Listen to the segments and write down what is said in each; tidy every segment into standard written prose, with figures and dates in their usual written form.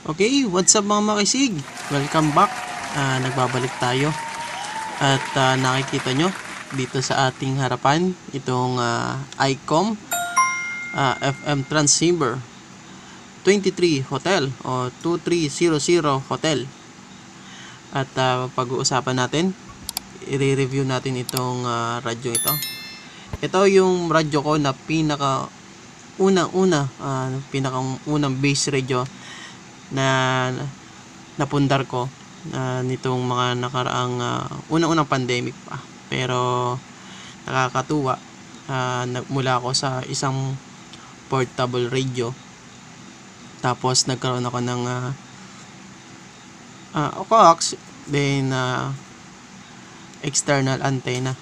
Okay, what's up mga makisig? Welcome back. Nagbabalik tayo. At nakikita nyo dito sa ating harapan itong ICOM FM Transceiver 23 Hotel o 2300 Hotel. At pag-uusapan natin, i-review natin itong radyo ito. Ito yung radyo ko na pinaka unang base radio na napundar ko nitong mga nakaraang unang pandemic pa. Pero nakakatuwa, mula ako sa isang portable radio, tapos nagkaroon ako ng coax, then external antenna.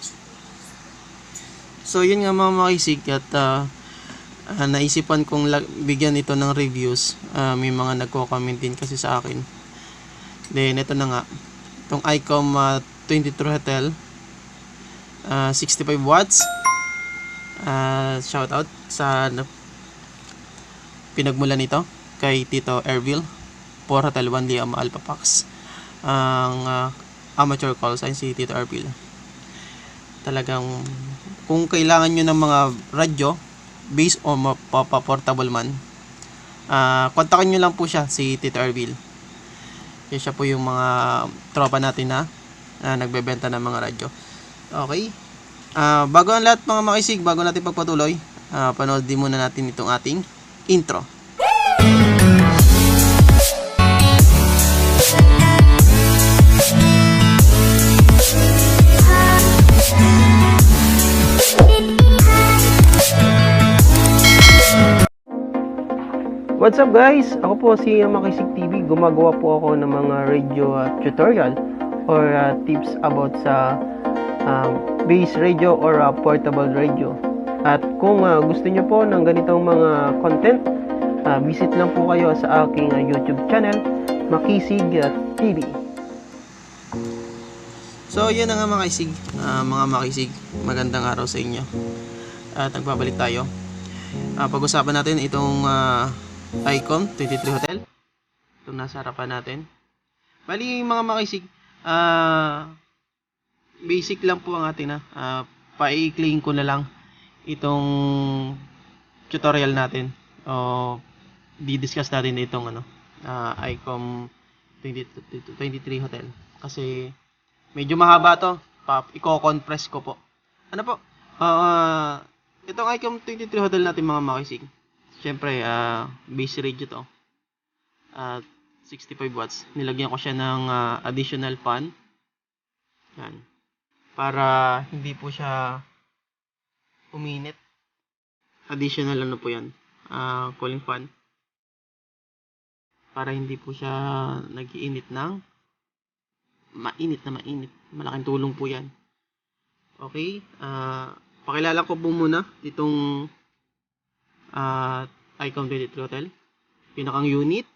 So yun nga mga makisig, at naisipan kong bigyan ito ng reviews. May mga nagko-comment din kasi sa akin. Then ito na nga, itong ICOM 23 Hotel, 65 watts. Shout out sa pinagmulan nito kay Tito Ervil, 4 Hotel 1 Liam Alpha Pax. Ang amateur call sign si Tito Ervil. Talagang kung kailangan nyo ng mga radyo base o portable man, kontakin nyo lang po siya, si Tito Ervil. Siya po yung mga tropa natin na nagbebenta ng mga radyo. Okay, bago ang lahat mga makisig, bago natin pagpatuloy, panoodin muna natin itong ating intro. What's up guys? Ako po si Makisig TV. Gumagawa po ako ng mga radio tutorial or tips about sa base radio or portable radio. At kung gusto nyo po ng ganitong mga content, visit lang po kayo sa aking YouTube channel, Makisig TV. So yun na nga mga isig, mga makisig, magandang araw sa inyo. At nagbabalik tayo. Pag-usapan natin itong ICOM 23 Hotel. Itong nasa harapan natin. Bali mga makisig, basic lang po ang atin pa-i-clean ko na lang itong tutorial natin, o di-discuss natin itong ICOM 23 Hotel, kasi medyo mahaba to. Iko-compress ko po. Ano po? Itong ICOM 23 Hotel natin mga makisig, syempre base radio to, 65 watts. Nilagyan ko siya ng additional fan. Yan, para hindi po siya uminit. Additional po yan, cooling fan, para hindi po siya nag-iinit ng mainit. Malaking tulong po yan. Okay, pakilala ko po muna itong ICOM 23 Hotel. Pinakang unit,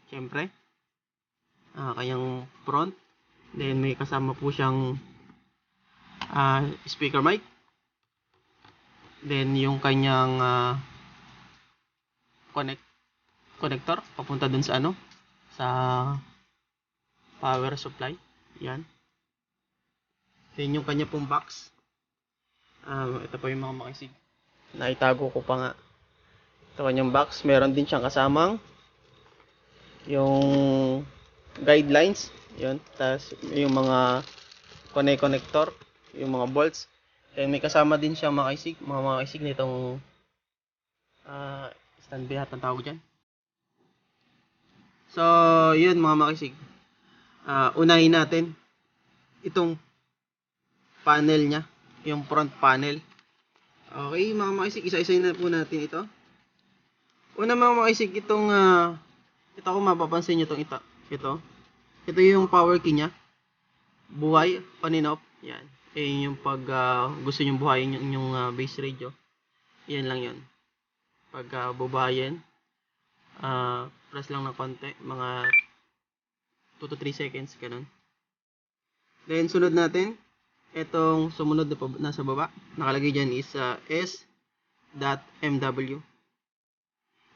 syempre, kanyang front. Then may kasama po siyang speaker mic. Then yung kanyang connector papunta dun sa sa power supply. Yan. Then yung kanya pong box. Ito po yung mga makisig, naitago ko pa nga. Ito kanyang box. Meron din siyang kasamang yung guidelines. Yun. Tapos yung mga connector, yung mga bolts. And may kasama din siyang mga makisig nitong standby at ang tawag dyan. So yun mga makisig, unahin natin itong panel nya, yung front panel. Okay mga makisig, isa-isayin na po natin ito. Una mga makisig, itong ito, kung mapapansin nyo itong ito yung power key nya, buhay, on and off. Yan, yung pag gusto nyo buhayin yung base radio, yan lang yun. Pag bubuhayin, press lang ng konti, mga 2 to 3 seconds, ganun. Then sunod natin, itong sumunod na nasa baba, nakalagay dyan is S.MW.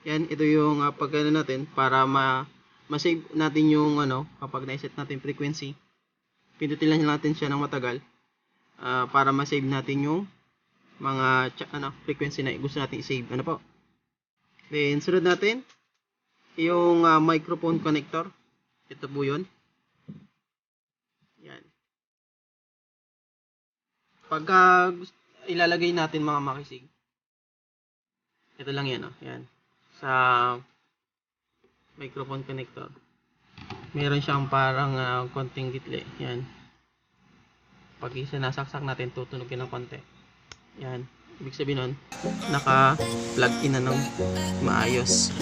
Yan, ito yung pagkano natin para masave natin yung kapag na-set natin yung frequency, pindutin lang natin siya ng matagal para masave natin yung mga frequency na gusto natin i-save. Po? Then, sunod natin yung microphone connector. Ito po yun. Yan. Pagka ilalagay natin mga makisig, ito lang yan. Yan. Sa microphone connector. Meron siyang parang konting gitli. Yan. Pag sinasaksak natin, tutunogin ng konti. Yan. Ibig sabihin nun, naka-plug in na ng maayos.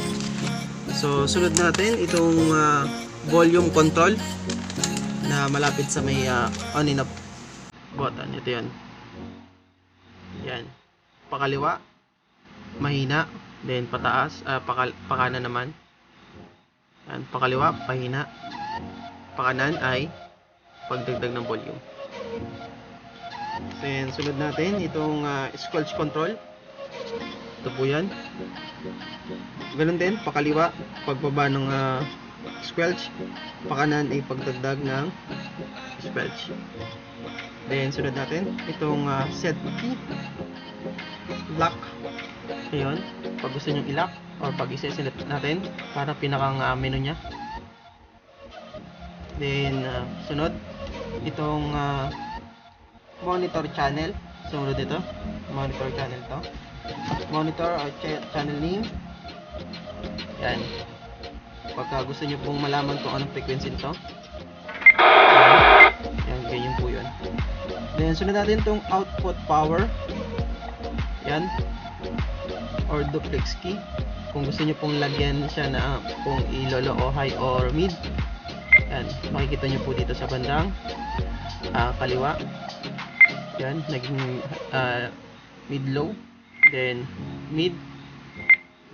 So, sunod natin itong volume control na malapit sa may on and off button. Ito yan. Yan. Pakaliwa, mahina. Then, pataas, pakanan naman. Yan. Pakaliwa, pahina. Pakanan ay pagdagdag ng volume. Then, sunod natin itong squelch control. Ito po yan. Ganun din, pakaliwa, pagbaba ng squelch. Pakanan ay pagdagdag ng squelch. Then, sunod natin itong set key. Lock. Ayun. Pag gusto nyo i-lock or pag i-select natin para pinakang menu nya. Then, sunod itong monitor channel. Sunod ito. Monitor channel to. Monitor or channel name. Yan. Pagka gusto nyo pong malaman kung anong frequency nito. Yan, ganyan po yun. Then, sunod natin itong output power. Yan. Or duplex key. Kung gusto nyo pong lagyan siya na kung ilolo o high or mid. Yan. Makikita nyo po dito sa bandang kaliwa. Yan. Naging mid-low. Then, mid.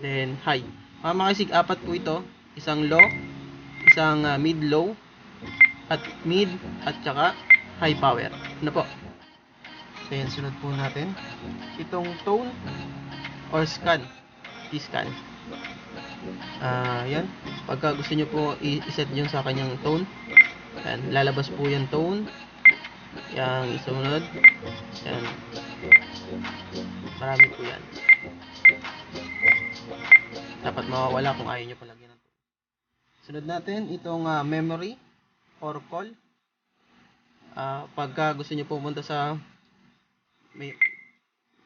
Then, high. Makisig, apat po ito. Isang low, isang mid-low, at mid, at saka high power. Po? Then, sunod po natin itong tone or scan. I-scan. Yan. Pagka gusto nyo po i-set yun sa kanyang tone, yan. Lalabas po yung tone. Yang isunod. Yan. Marami po yan. Dapat mawawala kung ayaw nyo palagyan ng tone. Sunod natin itong memory or call. Pagka gusto nyo pumunta sa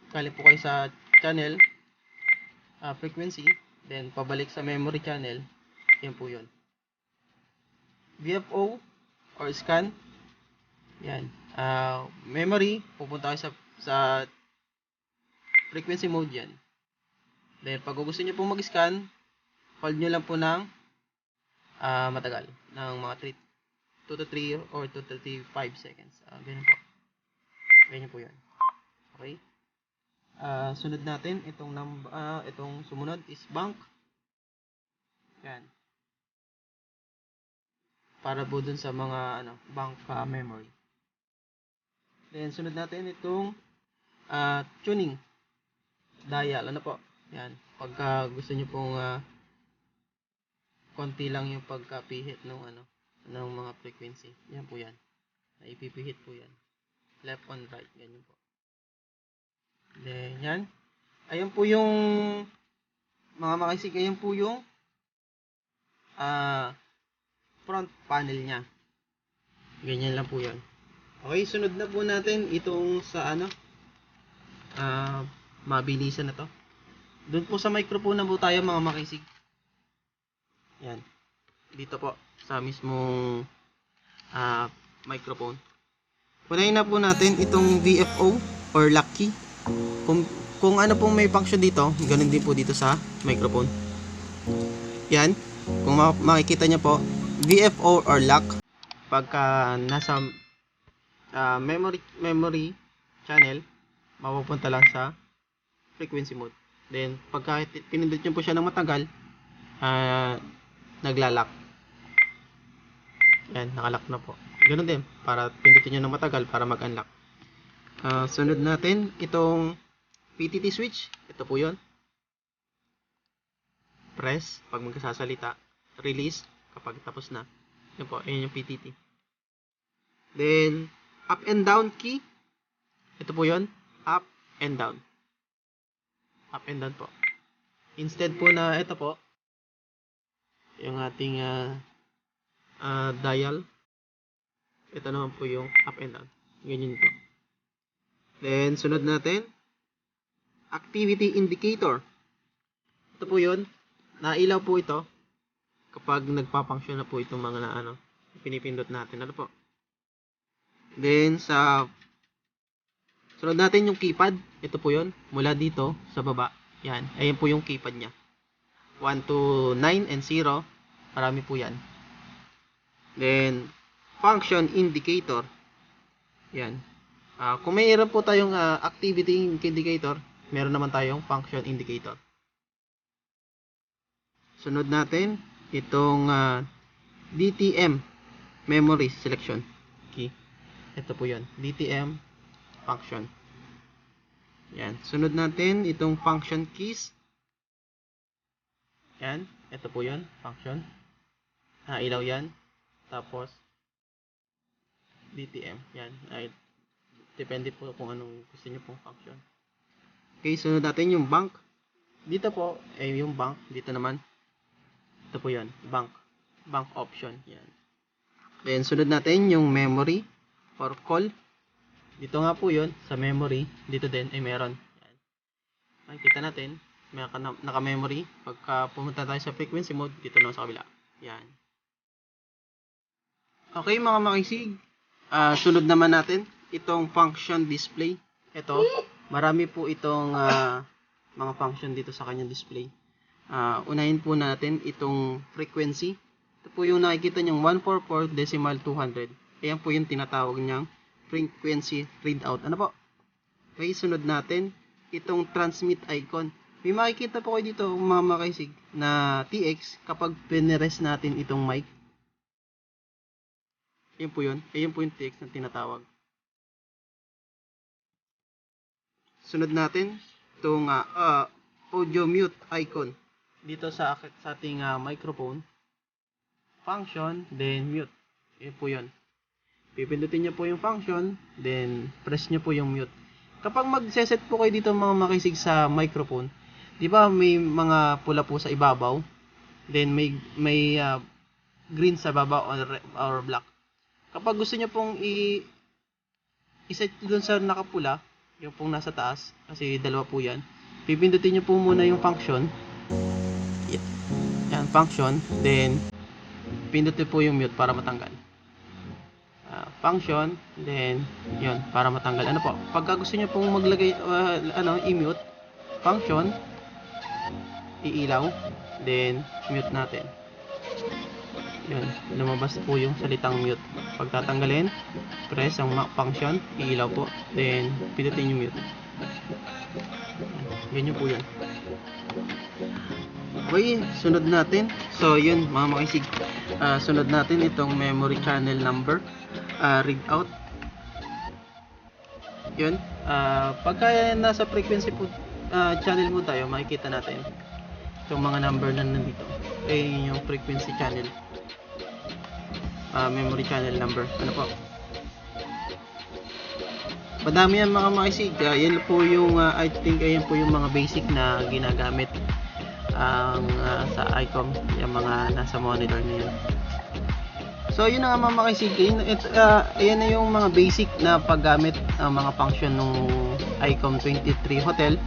kali po kayo sa channel frequency, then pabalik sa memory channel, yan po yun. VFO or scan, yan. Memory, pupunta kayo sa frequency mode yan. Then pag gusto nyo pong mag-scan, hold nyo lang po ng matagal, ng mga 2 to 3 or 2 to 5 seconds. Ganyan po. Ganyan po yan. Okay? Sunod natin, itong sumunod is bank. Yan. Para po dun sa mga bank memory. Then sunod natin itong tuning dial. Po? Yan. Pagka gusto niyo pong konti lang yung pagkapihit ng ng mga frequency. Yan po yan. Ipipihit po yan. Left on right. Ganyan po. Then, yan. Ayan po yung mga makisig. Ayan po yung front panel nya. Ganyan lang po yan. Okay, sunod na po natin itong sa mabilisan na to. Doon po sa microphone na po tayo mga makisig. Yan. Dito po sa mismong microphone. Unahin na po natin itong VFO or lock key. Kung ano pong may function dito, ganun din po dito sa microphone. Yan. Kung makikita nyo po, VFO or lock, pagka nasa memory channel, mapupunta lang sa frequency mode. Then, pagka pinindot nyo po siya ng matagal, naglalak. Yan, nakalock na po. Ganun din, para pindutin nyo ng matagal para mag-unlock. Sunod natin, itong PTT switch. Ito po yun. Press, pag magsasalita. Release, kapag tapos na. Yan po, ayan yung PTT. Then, up and down key. Ito po yun, up and down. Up and down po. Instead po na ito po, yung ating dial. Ito naman po yung up and down. Ganyan po. Then, sunod natin, activity indicator. Ito po yun. Nailaw po ito kapag nagpa-function na po itong mga pinipindot natin. Ano po? Then, sunod natin yung keypad. Ito po yun. Mula dito sa baba. Yan. Ayan po yung keypad niya. 1 to 9 and 0. Marami po yan. Then, function indicator. Yan. Kung mayroon po tayong activity indicator, meron naman tayong function indicator. Sunod natin, itong DTM memory selection key. Ito po yun. DTM function. Yan. Sunod natin, itong function keys. Yan. Ito po yun. Function. Ilaw yan. Tapos, DTM. Yan. Depende po kung anong gusto nyo pong function. Okay, sunod natin yung bank. Dito po, yung bank. Dito naman. Ito po yun. Bank. Bank option. Yan. Then, sunod natin yung memory or call. Dito nga po yun. Sa memory. Dito din ay meron. Yan. Makikita natin. May naka-memory. Pagka pumunta tayo sa frequency mode, dito na sa kabila. Yan. Okay, mga makisig. Sunod naman natin itong function display. Ito, marami po itong mga function dito sa kanyang display. Unahin po natin itong frequency. Ito po yung nakikita nyong 144 decimal 200. Ayan po yung tinatawag niyang frequency readout. Ano po? Okay, sunod natin itong transmit icon. May makikita po kayo dito mga makisig na TX kapag pinress natin itong mic. Ayan po yun. Ayan po yung TX na tinatawag. Sunod natin itong audio mute icon dito sa ating microphone. Function, then mute. Ayan po yun. Pipindutin nyo po yung function, then press nyo po yung mute. Kapag mag-set po kayo dito mga makisig sa microphone, di ba may mga pula po sa ibabaw, then may green sa baba or black. Kapag gusto nyo pong i-set dun sa nakapula, yung pong nasa taas, kasi dalawa po yan, pipindutin nyo po muna yung function. Yan, function, then pindutin po yung mute para matanggal. Function, then yun, para matanggal. Ano po? Pagka gusto nyo pong maglagay, i-mute, function, iilaw, then mute natin. Yun, lumabas po yung salitang mute. Pag tatanggalin, press ang function, iilaw po, then pindutin yung mute. Ganyan po yun. Okay, sunod natin. So, yun, mga makisig. Sunod natin itong memory channel number. Readout. Yun. Pagka nasa frequency po, channel mo tayo, makikita natin itong mga number na nandito. Yung frequency channel. Memory channel number. Ano po? Madami yan mga makisig. Yan po yung, I think, ayan po yung mga basic na ginagamit sa ICOM, yung mga nasa monitor na yun. So yun na nga mga makisig, ayan na yung mga basic na paggamit ng mga function ng ICOM 23 Hotel.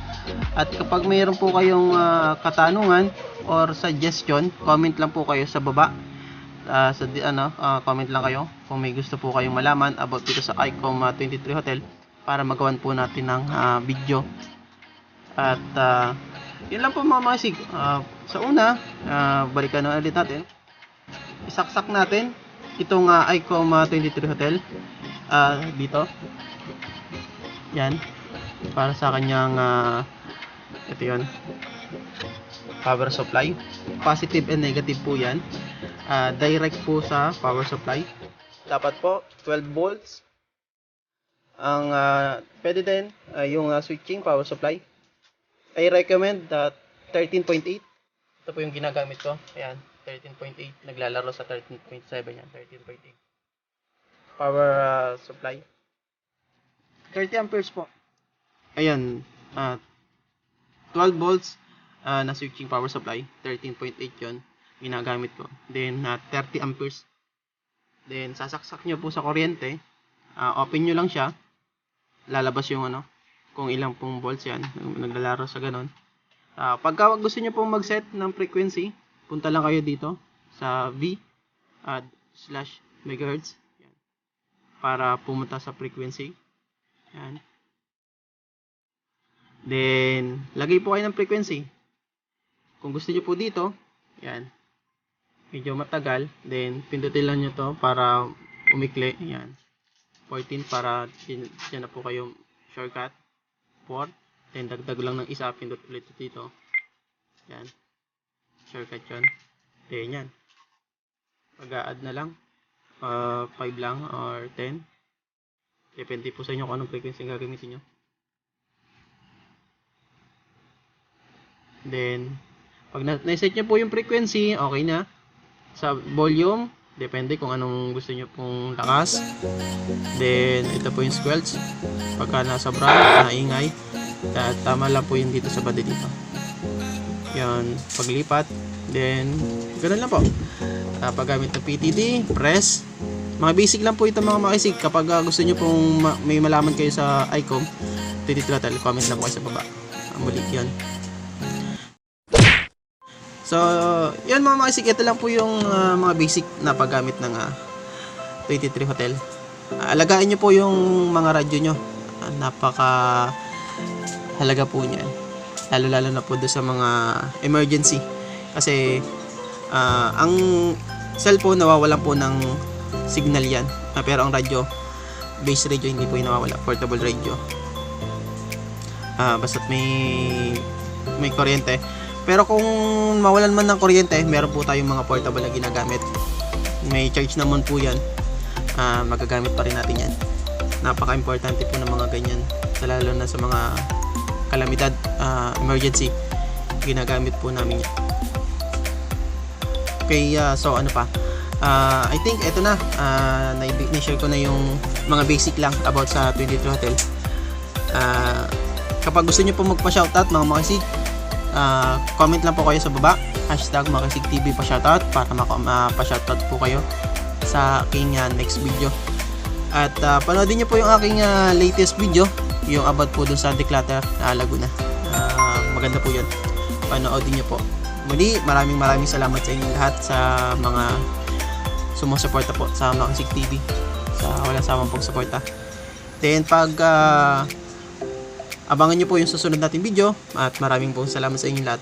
At kapag mayroon po kayong katanungan or suggestion, comment lang po kayo sa baba. Comment lang kayo kung may gusto po kayong malaman about dito sa ICOM 23 Hotel para magawan po natin ng video. At yun lang po mga makisig. Sa una, balikan na ulit natin. Isaksak natin itong ICOM 23 Hotel dito. Yan. Para sa kanyang ito yun. Power supply. Positive and negative po yan. Direct po sa power supply. Dapat po 12 volts. Ang pwede din yung switching power supply. I recommend 13.8. Ito po yung ginagamit ko. Ayan. 13.8. Naglalaro sa 13.7 yan. 13.8. Power supply. 30 amperes po. Ayan. 12 volts na switching power supply. 13.8 yun. Ginagamit ko. Then, 30 amperes. Then, sasaksak nyo po sa kuryente. Open nyo lang siya. Lalabas yung kung ilang pong volts yan. Naglalaro sa ganon. Pagka gusto nyo pong mag-set ng frequency, punta lang kayo dito sa V /megahertz. Yan. Para pumunta sa frequency. Yan. Then, lagay po kayo ng frequency. Kung gusto nyo po dito, yan. Medyo matagal. Then, pindutin lang nyo to para umikli. Yan. 14 para dyan na po kayo shortcut. 4. Then, dagdag lang ng isa. Pindot ulit dito. Yan. Shortcut yun. Then, yan. Pag-a-add na lang. 5 lang or 10. Depende po sa inyo kung anong frequency ang gagamitin nyo. Then, pag na-set nyo po yung frequency, okay na. Sa volume, depende kung anong gusto nyo pong lakas. Then, ito po yung squelch. Pagka nasa brand, naingay. Tama lang po yun dito sa body dito. Yan, paglipat. Then, ganoon lang po. Paggamit ng PTD, press. Mga basic lang po ito mga makisig. Kapag gusto nyo pong may malaman kayo sa ICOM, throttle, comment lang po kayo sa baba. Muli yan. So, yun mga makisig. Ito lang po yung mga basic na paggamit ng 23 Hotel. Alagaan nyo po yung mga radyo nyo. Napaka halaga po niyan. Lalo na po doon sa mga emergency. Kasi, ang cellphone nawawalan po ng signal yan. Pero ang radyo, base radio, hindi po yung nawawala. Portable radio. Basta't may kuryente. Pero kung mawalan man ng kuryente, meron po tayong mga portable na ginagamit. May charge naman po yan. Magagamit pa rin natin yan. Napaka-importante po ng mga ganyan. Lalo na sa mga kalamidad, emergency. Ginagamit po namin yan. Okay, so ano pa? I think eto na. Na-share ko na yung mga basic lang about sa 23 Hotel. Kapag gusto nyo po magpa-shoutout mga makisig, comment lang po kayo sa baba, #MakisigTV pa shoutout para mapa-shoutout po kayo sa aking next video. At panoodin nyo po yung aking latest video, yung about po dun sa Declutter Laguna. Maganda po yun, panoodin nyo po. Muli, maraming salamat sa inyo lahat sa mga sumusuporta po sa Makisig TV, sa walang sawang pagsuporta. Then abangan nyo po yung susunod nating video at maraming po salamat sa inyo lahat.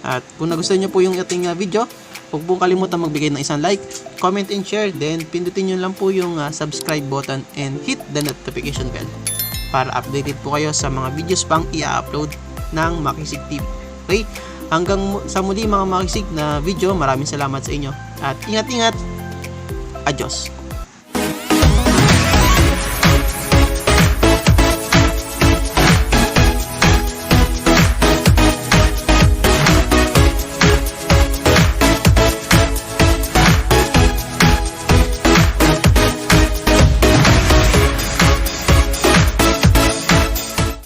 At kung nagustuhan nyo po yung ating video, huwag po kalimutan magbigay ng isang like, comment and share. Then pindutin nyo lang po yung subscribe button and hit the notification bell para updated po kayo sa mga videos pang i-upload ng Makisig TV. Okay? Hanggang sa muli mga Makisig na video, maraming salamat sa inyo at ingat-ingat. Adios.